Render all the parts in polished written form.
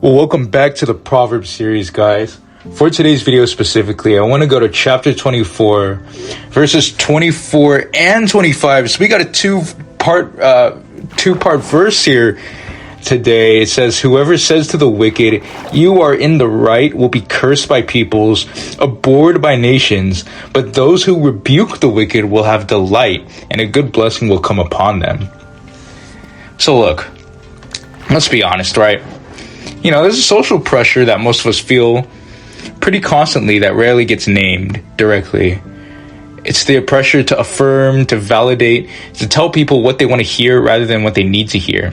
Well, welcome back to the Proverbs series, guys. For today's video specifically, I want to go to chapter 24, verses 24 and 25. So we got a two-part verse here today. It says, "Whoever says to the wicked, 'You are in the right,' will be cursed by peoples, abhorred by nations. But those who rebuke the wicked will have delight, and a good blessing will come upon them." So look, let's be honest, right? There's a social pressure that most of us feel pretty constantly that rarely gets named directly. It's the pressure to affirm, to validate, to tell people what they want to hear rather than what they need to hear.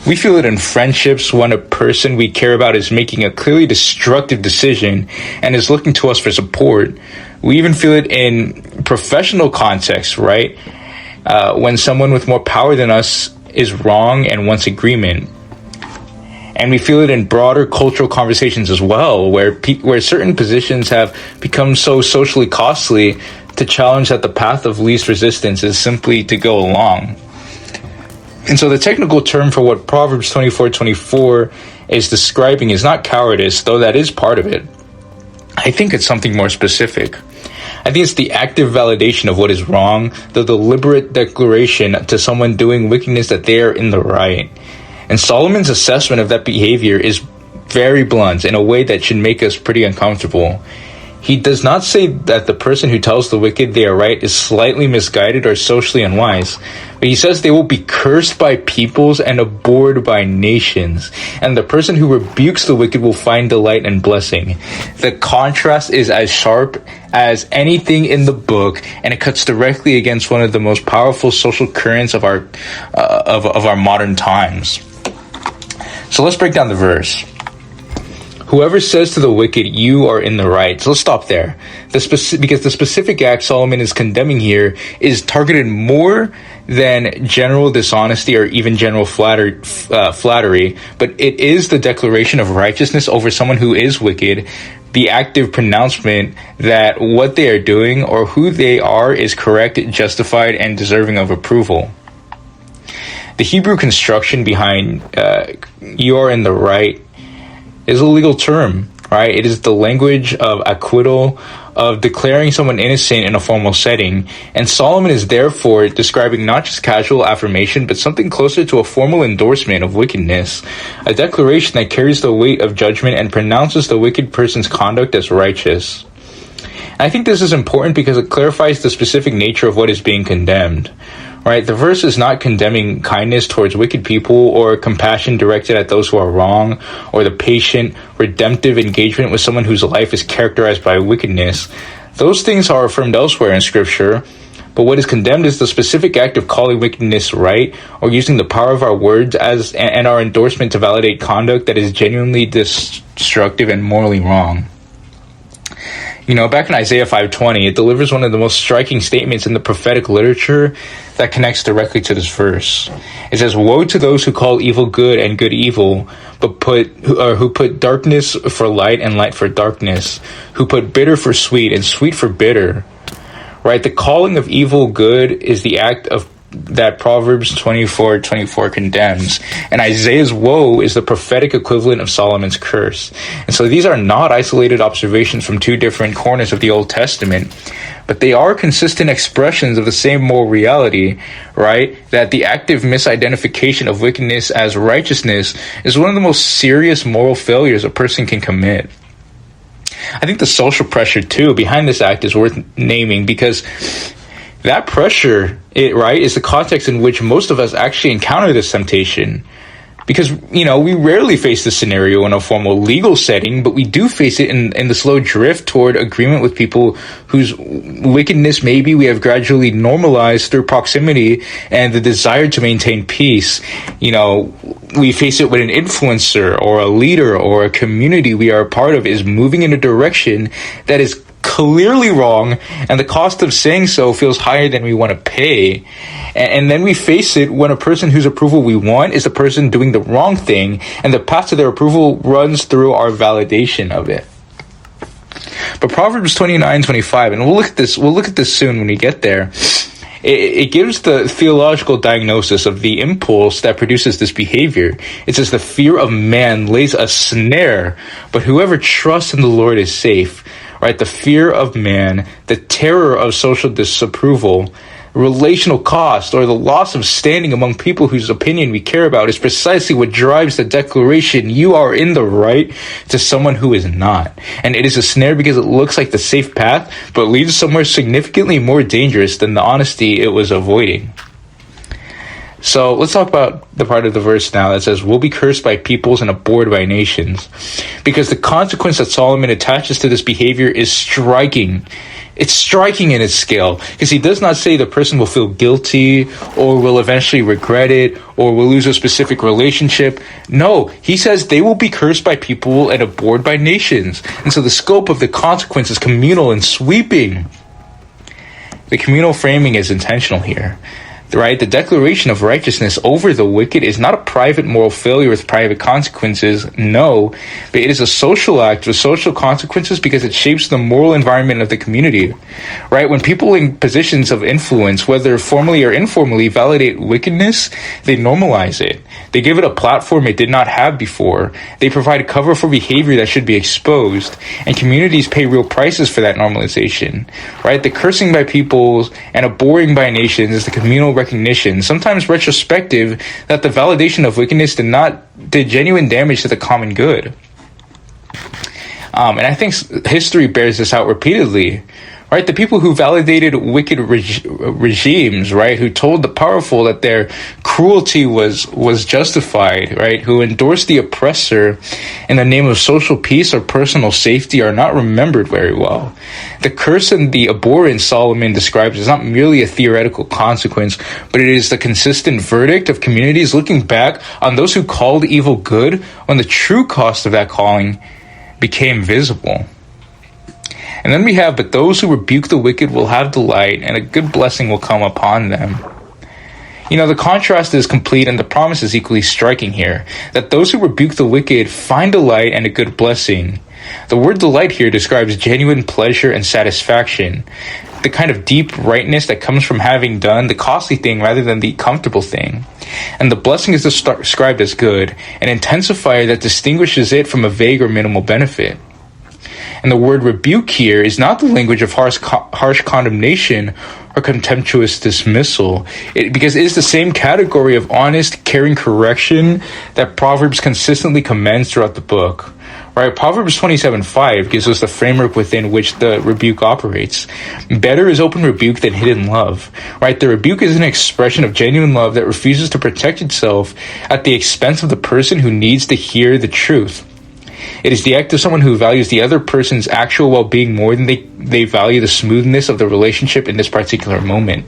We feel it in friendships when a person we care about is making a clearly destructive decision and is looking to us for support. We even feel it in professional contexts, right? When someone with more power than us is wrong and wants agreement. And we feel it in broader cultural conversations as well, where certain positions have become so socially costly to challenge that the path of least resistance is simply to go along. And so the technical term for what Proverbs 24:24 is describing is not cowardice, though that is part of it. I think it's something more specific. I think it's the active validation of what is wrong, the deliberate declaration to someone doing wickedness that they are in the right. And Solomon's assessment of that behavior is very blunt in a way that should make us pretty uncomfortable. He does not say that the person who tells the wicked they are right is slightly misguided or socially unwise, but he says they will be cursed by peoples and abhorred by nations, and the person who rebukes the wicked will find delight and blessing. The contrast is as sharp as anything in the book, and it cuts directly against one of the most powerful social currents of our modern times. So let's break down the verse. Whoever says to the wicked, "You are in the right." So let's stop there. Because the specific act Solomon is condemning here is targeted more than general dishonesty or even general flattery, but it is the declaration of righteousness over someone who is wicked, the active pronouncement that what they are doing or who they are is correct, justified, and deserving of approval. The Hebrew construction behind "you are in the right" is a legal term, right? It is the language of acquittal, of declaring someone innocent in a formal setting. And Solomon is therefore describing not just casual affirmation, but something closer to a formal endorsement of wickedness, a declaration that carries the weight of judgment and pronounces the wicked person's conduct as righteous. And I think this is important because it clarifies the specific nature of what is being condemned. Right, the verse is not condemning kindness towards wicked people or compassion directed at those who are wrong, or the patient, redemptive engagement with someone whose life is characterized by wickedness. Those things are affirmed elsewhere in Scripture, but what is condemned is the specific act of calling wickedness right, or using the power of our words and our endorsement to validate conduct that is genuinely destructive and morally wrong. Back in Isaiah 5:20, it delivers one of the most striking statements in the prophetic literature that connects directly to this verse. It says, "Woe to those who call evil good and good evil, but who put darkness for light and light for darkness, who put bitter for sweet and sweet for bitter." Right? The calling of evil good is the act of that Proverbs 24:24 condemns, and Isaiah's woe is the prophetic equivalent of Solomon's curse. And so these are not isolated observations from two different corners of the Old Testament, but they are consistent expressions of the same moral reality, right? That the active misidentification of wickedness as righteousness is one of the most serious moral failures a person can commit. I think the social pressure, too, behind this act is worth naming, because that pressure, is the context in which most of us actually encounter this temptation. Because, we rarely face this scenario in a formal legal setting, but we do face it in the slow drift toward agreement with people whose wickedness maybe we have gradually normalized through proximity and the desire to maintain peace. We face it when an influencer or a leader or a community we are a part of is moving in a direction that is clearly wrong, and the cost of saying so feels higher than we want to pay. And then we face it when a person whose approval we want is the person doing the wrong thing, and the path to their approval runs through our validation of it. But Proverbs 29:25, and we'll look at this soon when we get there, It gives the theological diagnosis of the impulse that produces this behavior. It says the fear of man lays a snare, but whoever trusts in the Lord is safe. Right? The fear of man, the terror of social disapproval, relational cost, or the loss of standing among people whose opinion we care about is precisely what drives the declaration, you are in the right, to someone who is not. And it is a snare because it looks like the safe path, but leads somewhere significantly more dangerous than the honesty it was avoiding. So let's talk about the part of the verse now that says, we'll be cursed by peoples and abhorred by nations. Because the consequence that Solomon attaches to this behavior is striking. It's striking in its scale, because he does not say the person will feel guilty or will eventually regret it or will lose a specific relationship. No, he says they will be cursed by people and abhorred by nations. And so the scope of the consequence is communal and sweeping. The communal framing is intentional here. Right? The declaration of righteousness over the wicked is not a private moral failure with private consequences, no, but it is a social act with social consequences because it shapes the moral environment of the community. Right? When people in positions of influence, whether formally or informally, validate wickedness, they normalize it. They give it a platform it did not have before. They provide cover for behavior that should be exposed, and communities pay real prices for that normalization. Right? The cursing by peoples and abhorring by nations is the communal recognition, sometimes retrospective, that the validation of wickedness did genuine damage to the common good. And I think history bears this out repeatedly. Right, the people who validated wicked regimes, right, who told the powerful that their cruelty was justified, right, who endorsed the oppressor in the name of social peace or personal safety, are not remembered very well. The curse and the abhorrence Solomon describes is not merely a theoretical consequence, but it is the consistent verdict of communities looking back on those who called evil good when the true cost of that calling became visible. And then we have, but those who rebuke the wicked will have delight, and a good blessing will come upon them. You know, the contrast is complete, and the promise is equally striking here, that those who rebuke the wicked find delight and a good blessing. The word delight here describes genuine pleasure and satisfaction, the kind of deep rightness that comes from having done the costly thing rather than the comfortable thing. And the blessing is described as good, an intensifier that distinguishes it from a vague or minimal benefit. And the word rebuke here is not the language of harsh condemnation or contemptuous dismissal, because it is the same category of honest, caring correction that Proverbs consistently commends throughout the book. Right? Proverbs 27:5 gives us the framework within which the rebuke operates. Better is open rebuke than hidden love. Right? The rebuke is an expression of genuine love that refuses to protect itself at the expense of the person who needs to hear the truth. It is the act of someone who values the other person's actual well-being more than they value the smoothness of the relationship in this particular moment.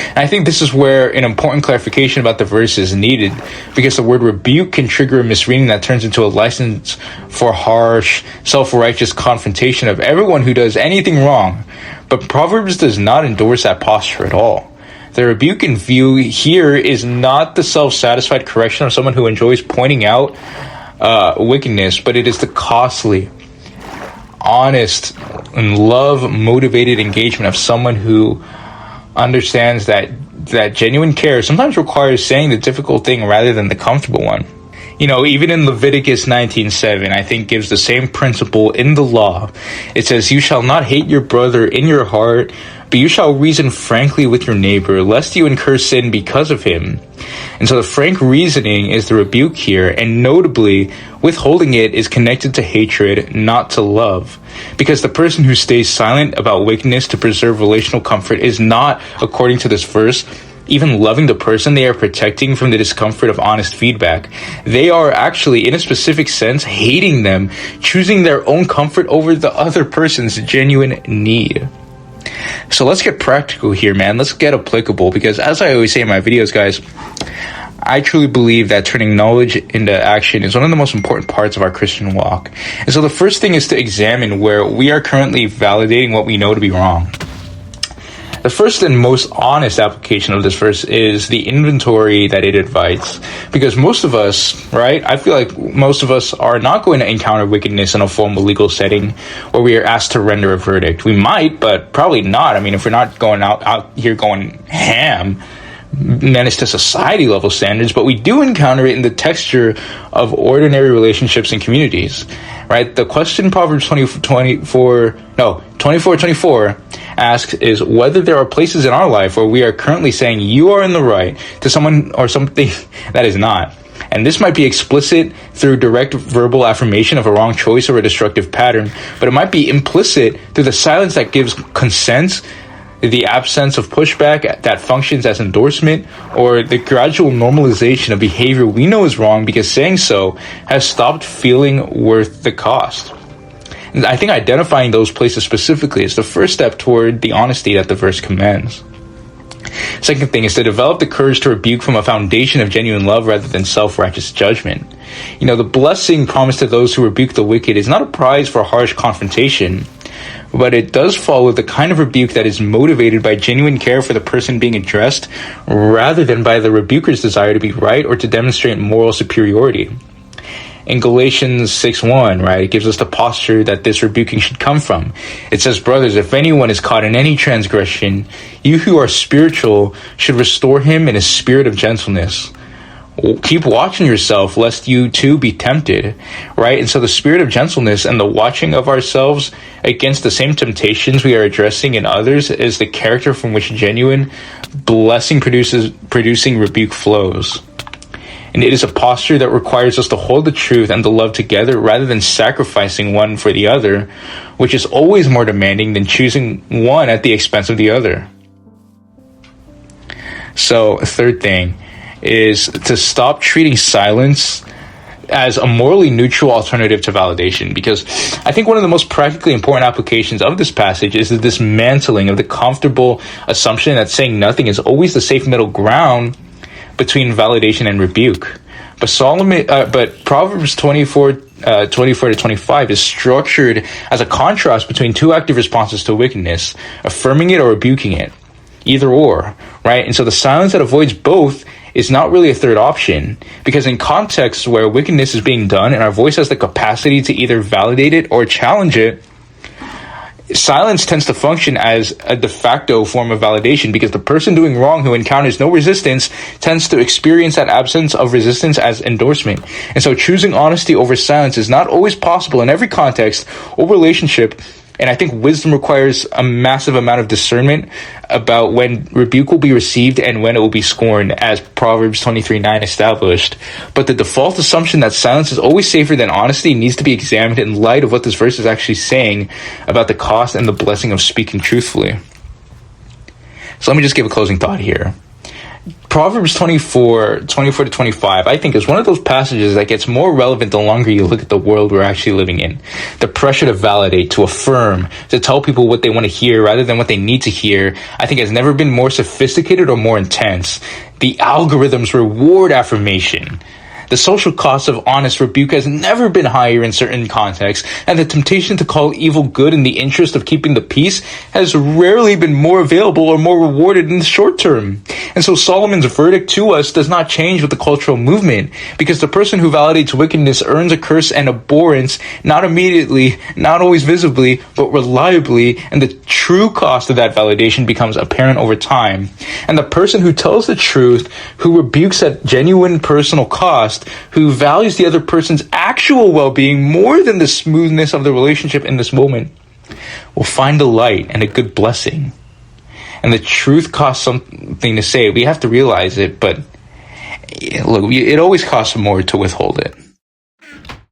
And I think this is where an important clarification about the verse is needed, because the word rebuke can trigger a misreading that turns into a license for harsh, self-righteous confrontation of everyone who does anything wrong. But Proverbs does not endorse that posture at all. The rebuke in view here is not the self-satisfied correction of someone who enjoys pointing out wickedness, but it is the costly, honest, and love-motivated engagement of someone who understands that genuine care sometimes requires saying the difficult thing rather than the comfortable one. You know, even in Leviticus 19:7, I think gives the same principle in the law. It says, "You shall not hate your brother in your heart, but you shall reason frankly with your neighbor, lest you incur sin because of him." And so the frank reasoning is the rebuke here, and notably, withholding it is connected to hatred, not to love. Because the person who stays silent about wickedness to preserve relational comfort is not, according to this verse, even loving the person they are protecting from the discomfort of honest feedback. They are actually, in a specific sense, hating them, choosing their own comfort over the other person's genuine need. So let's get practical here, man. Let's get applicable, because as I always say in my videos, guys, I truly believe that turning knowledge into action is one of the most important parts of our Christian walk. And so the first thing is to examine where we are currently validating what we know to be wrong. The first and most honest application of this verse is the inventory that it invites. Because most of us, right, I feel like most of us are not going to encounter wickedness in a formal legal setting where we are asked to render a verdict. We might, but probably not. I mean, if we're not going out here going ham, menace to society level standards, but we do encounter it in the texture of ordinary relationships and communities, right? The question Proverbs 24 asks is whether there are places in our life where we are currently saying you are in the right to someone or something that is not. And this might be explicit through direct verbal affirmation of a wrong choice or a destructive pattern, but it might be implicit through the silence that gives consent, the absence of pushback that functions as endorsement, or the gradual normalization of behavior we know is wrong because saying so has stopped feeling worth the cost. And I think identifying those places specifically is the first step toward the honesty that the verse commends. Second thing is to develop the courage to rebuke from a foundation of genuine love rather than self-righteous judgment. You know, the blessing promised to those who rebuke the wicked is not a prize for harsh confrontation, but it does follow the kind of rebuke that is motivated by genuine care for the person being addressed rather than by the rebuker's desire to be right or to demonstrate moral superiority. In Galatians 6:1, right, it gives us the posture that this rebuking should come from. It says, brothers, if anyone is caught in any transgression, you who are spiritual should restore him in a spirit of gentleness. Keep watching yourself lest you too be tempted, right? And so the spirit of gentleness and the watching of ourselves against the same temptations we are addressing in others is the character from which genuine blessing producing rebuke flows. And it is a posture that requires us to hold the truth and the love together rather than sacrificing one for the other, which is always more demanding than choosing one at the expense of the other. So, third thing is to stop treating silence as a morally neutral alternative to validation, because I think one of the most practically important applications of this passage is the dismantling of the comfortable assumption that saying nothing is always the safe middle ground between validation and rebuke. But Proverbs 24 to 25 is structured as a contrast between two active responses to wickedness, affirming it or rebuking it, either or, right? And so the silence that avoids both is not really a third option, because in contexts where wickedness is being done and our voice has the capacity to either validate it or challenge it, silence tends to function as a de facto form of validation, because the person doing wrong who encounters no resistance tends to experience that absence of resistance as endorsement. And so choosing honesty over silence is not always possible in every context or relationship. And I think wisdom requires a massive amount of discernment about when rebuke will be received and when it will be scorned, as Proverbs 23:9 established. But the default assumption that silence is always safer than honesty needs to be examined in light of what this verse is actually saying about the cost and the blessing of speaking truthfully. So let me just give a closing thought here. Proverbs 24 to 25, I think, is one of those passages that gets more relevant the longer you look at the world we're actually living in. The pressure to validate, to affirm, to tell people what they want to hear rather than what they need to hear, I think has never been more sophisticated or more intense. The algorithms reward affirmation. The social cost of honest rebuke has never been higher in certain contexts, and the temptation to call evil good in the interest of keeping the peace has rarely been more available or more rewarded in the short term. And so Solomon's verdict to us does not change with the cultural movement, because the person who validates wickedness earns a curse and abhorrence, not immediately, not always visibly, but reliably, and the true cost of that validation becomes apparent over time. And the person who tells the truth, who rebukes at genuine personal cost, who values the other person's actual well-being more than the smoothness of the relationship in this moment, will find a light and a good blessing. And the truth costs something to say. We have to realize it, but look, it always costs more to withhold it.